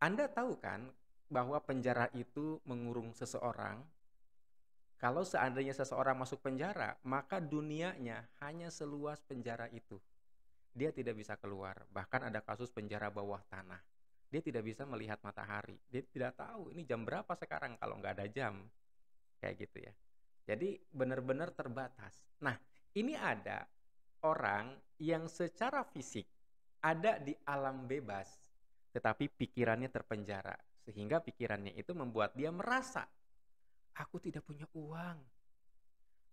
Anda tahu kan bahwa penjara itu mengurung seseorang? Kalau seandainya seseorang masuk penjara, maka dunianya hanya seluas penjara itu. Dia tidak bisa keluar. Bahkan ada kasus penjara bawah tanah. Dia tidak bisa melihat matahari. Dia tidak tahu ini jam berapa sekarang kalau nggak ada jam. Kayak gitu ya. Jadi benar-benar terbatas. Nah, ini ada orang yang secara fisik ada di alam bebas, tetapi pikirannya terpenjara. Sehingga pikirannya itu membuat dia merasa, aku tidak punya uang,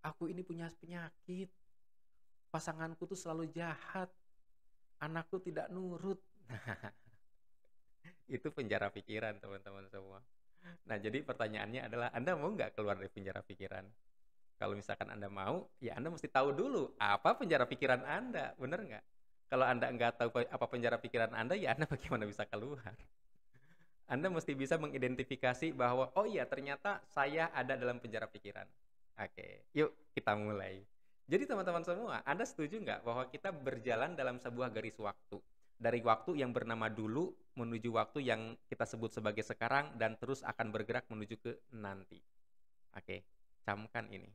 aku ini punya penyakit, pasanganku tuh selalu jahat, anakku tidak nurut. Nah, itu penjara pikiran teman-teman semua. Nah, jadi pertanyaannya adalah Anda mau nggak keluar dari penjara pikiran? Kalau misalkan Anda mau, ya Anda mesti tahu dulu apa penjara pikiran Anda, bener nggak? Kalau Anda nggak tahu apa penjara pikiran Anda, ya Anda bagaimana bisa keluar? Anda mesti bisa mengidentifikasi bahwa, oh iya ternyata saya ada dalam penjara pikiran. Oke, yuk kita mulai. Jadi teman-teman semua, Anda setuju nggak bahwa kita berjalan dalam sebuah garis waktu? Dari waktu yang bernama dulu menuju waktu yang kita sebut sebagai sekarang dan terus akan bergerak menuju ke nanti. Oke, camkan ini.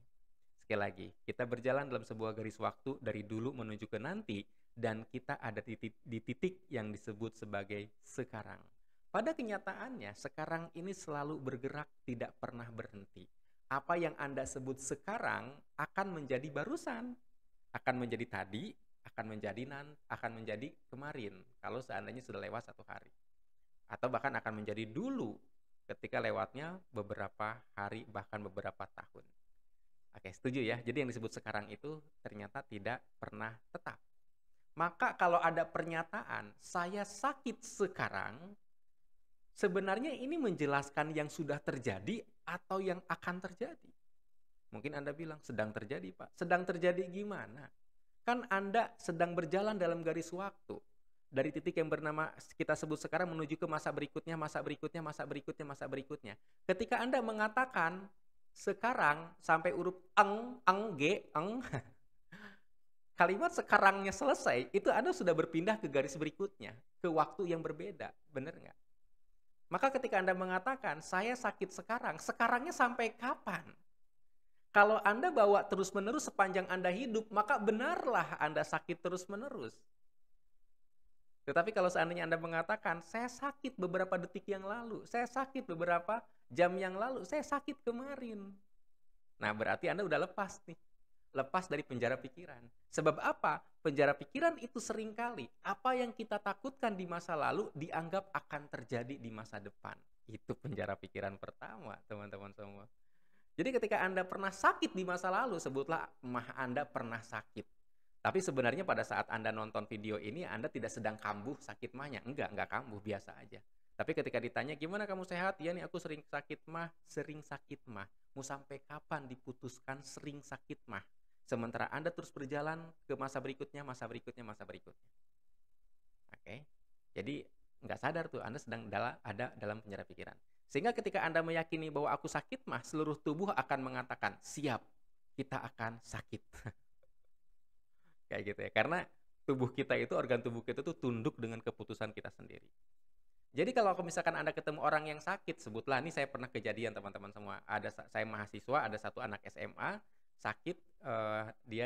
Sekali lagi, kita berjalan dalam sebuah garis waktu dari dulu menuju ke nanti dan kita ada di titik yang disebut sebagai sekarang. Pada kenyataannya, sekarang ini selalu bergerak, tidak pernah berhenti. Apa yang Anda sebut sekarang akan menjadi barusan, akan menjadi tadi, akan menjadi kemarin kalau seandainya sudah lewat satu hari. Atau bahkan akan menjadi dulu ketika lewatnya beberapa hari bahkan beberapa tahun. Oke, setuju ya. Jadi yang disebut sekarang itu ternyata tidak pernah tetap. Maka kalau ada pernyataan, saya sakit sekarang, sebenarnya ini menjelaskan yang sudah terjadi atau yang akan terjadi. Mungkin Anda bilang, sedang terjadi Pak. Sedang terjadi gimana? Kan Anda sedang berjalan dalam garis waktu. Dari titik yang bernama kita sebut sekarang menuju ke masa berikutnya, masa berikutnya, masa berikutnya, masa berikutnya. Ketika Anda mengatakan sekarang sampai huruf eng, kalimat sekarangnya selesai, itu Anda sudah berpindah ke garis berikutnya, ke waktu yang berbeda, benar nggak? Maka ketika Anda mengatakan, saya sakit sekarang, sekarangnya sampai kapan? Kalau Anda bawa terus-menerus sepanjang Anda hidup, maka benarlah Anda sakit terus-menerus. Tetapi kalau seandainya Anda mengatakan, saya sakit beberapa detik yang lalu, saya sakit beberapa jam yang lalu, saya sakit kemarin. Nah, berarti Anda udah lepas nih. Lepas dari penjara pikiran. Sebab apa? Penjara pikiran itu seringkali apa yang kita takutkan di masa lalu dianggap akan terjadi di masa depan. Itu penjara pikiran pertama, teman-teman semua. Jadi ketika Anda pernah sakit di masa lalu, sebutlah mah Anda pernah sakit. Tapi sebenarnya pada saat Anda nonton video ini, Anda tidak sedang kambuh sakit mahnya. Enggak kambuh, biasa aja. Tapi ketika ditanya, gimana kamu sehat? Ya nih aku sering sakit mah. Mau sampai kapan diputuskan sering sakit mah? Sementara Anda terus berjalan ke masa berikutnya, masa berikutnya, masa berikutnya. Oke? Jadi nggak sadar tuh Anda sedang ada dalam penjara pikiran. Sehingga ketika Anda meyakini bahwa aku sakit mah, seluruh tubuh akan mengatakan, siap, kita akan sakit. Kayak gitu ya. Karena tubuh kita itu, organ tubuh kita itu tunduk dengan keputusan kita sendiri. Jadi kalau misalkan Anda ketemu orang yang sakit, sebutlah, ini saya pernah kejadian teman-teman semua. Saya mahasiswa, ada satu anak SMA sakit, dia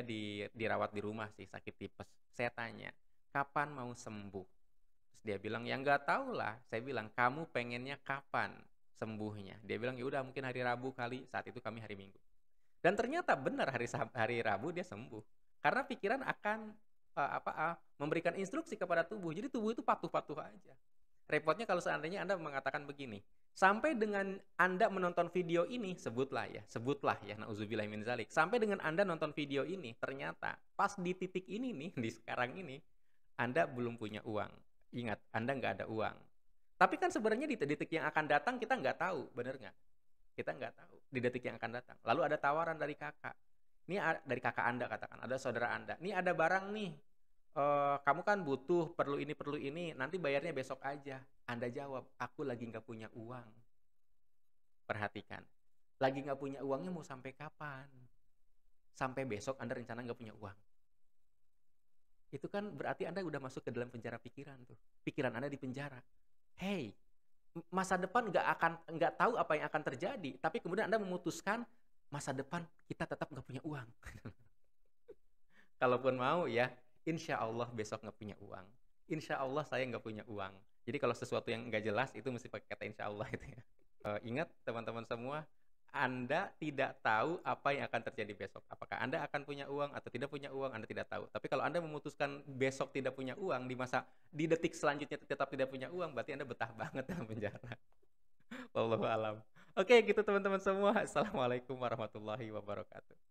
dirawat di rumah sih, sakit tipes. Saya tanya, kapan mau sembuh? Terus dia bilang, ya nggak tahu lah. Saya bilang, kamu pengennya kapan sembuhnya? Dia bilang, ya udah mungkin hari Rabu kali. Saat itu kami hari Minggu. Dan ternyata benar hari Rabu dia sembuh. Karena pikiran akan memberikan instruksi kepada tubuh. Jadi tubuh itu patuh-patuh aja. Repotnya kalau seandainya Anda mengatakan begini, sampai dengan Anda menonton video ini, sebutlah ya, nauzubillah min zalik. Sampai dengan Anda nonton video ini, ternyata pas di titik ini nih, di sekarang ini, Anda belum punya uang. Ingat, Anda nggak ada uang. Tapi kan sebenarnya di detik yang akan datang kita nggak tahu, bener nggak? Kita nggak tahu di detik yang akan datang. Lalu ada tawaran dari kakak. Ini dari kakak Anda katakan, ada saudara Anda. Ini ada barang nih, kamu kan butuh, perlu ini, nanti bayarnya besok aja. Anda jawab, aku lagi nggak punya uang. Perhatikan, lagi nggak punya uangnya mau sampai kapan? Sampai besok Anda rencana nggak punya uang. Itu kan berarti Anda udah masuk ke dalam penjara pikiran tuh. Pikiran Anda di penjara. Hey, masa depan nggak tahu apa yang akan terjadi, tapi kemudian Anda memutuskan masa depan kita tetap nggak punya uang. Kalaupun mau ya, insya Allah besok nggak punya uang. Insya Allah saya nggak punya uang. Jadi kalau sesuatu yang nggak jelas itu mesti pakai kata insya Allah itu ya. Ingat teman-teman semua, Anda tidak tahu apa yang akan terjadi besok. Apakah Anda akan punya uang atau tidak punya uang, Anda tidak tahu. Tapi kalau Anda memutuskan besok tidak punya uang, di detik selanjutnya tetap tidak punya uang, berarti Anda betah banget dalam penjara. Wallahu alam. Oke, gitu teman-teman semua. Assalamualaikum warahmatullahi wabarakatuh.